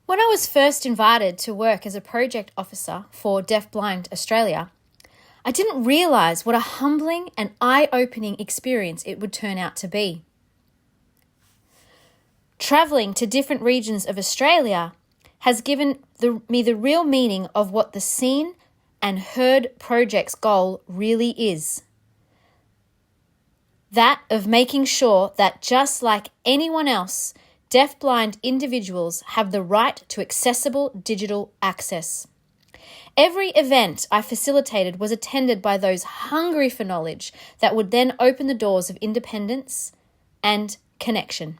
When I was first invited to work as a project officer for Deafblind Australia, I didn't realise what a humbling and eye-opening experience it would turn out to be. Travelling to different regions of Australia has given me the real meaning of what the Seen and Heard project's goal really is. That of making sure that just like anyone else, deafblind individuals have the right to accessible digital access. Every event I facilitated was attended by those hungry for knowledge that would then open the doors of independence and connection.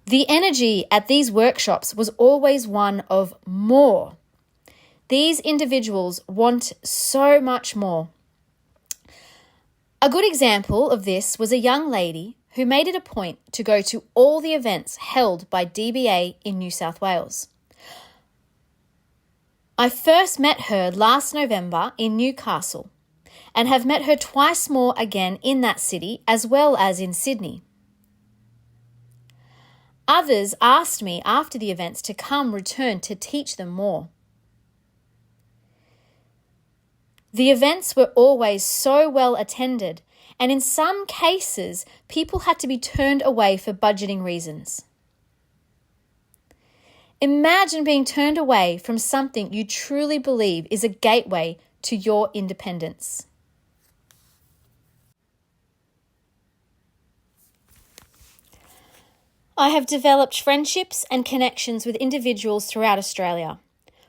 The energy at these workshops was always one of more. These individuals want so much more. A good example of this was a young lady who made it a point to go to all the events held by DBA in New South Wales. I first met her last November in Newcastle and have met her twice more again in that city as well as in Sidney. Others asked me after the events to return to teach them more. The events were always so well attended, and in some cases, people had to be turned away for budgeting reasons. Imagine being turned away from something you truly believe is a gateway to your independence. I have developed friendships and connections with individuals throughout Australia,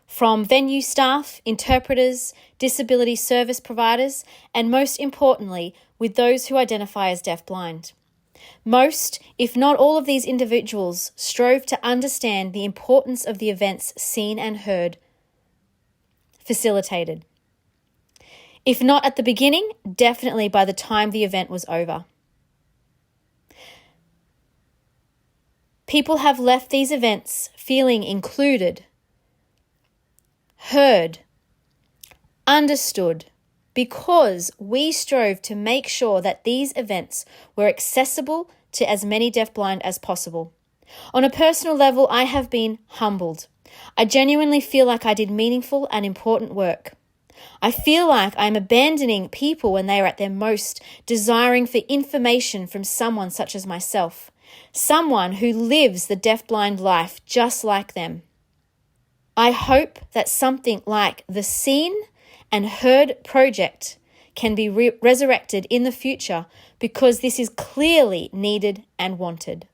from venue staff, interpreters, disability service providers, and most importantly, with those who identify as deafblind. Most, if not all of these individuals, strove to understand the importance of the events seen and heard, facilitated. If not at the beginning, definitely by the time the event was over. People have left these events feeling included, heard, understood, because we strove to make sure that these events were accessible to as many deafblind as possible. On a personal level, I have been humbled. I genuinely feel like I did meaningful and important work. I feel like I'm abandoning people when they are at their most, desiring for information from someone such as myself, someone who lives the deafblind life just like them. I hope that something like the Seen and Heard project can be resurrected in the future because this is clearly needed and wanted.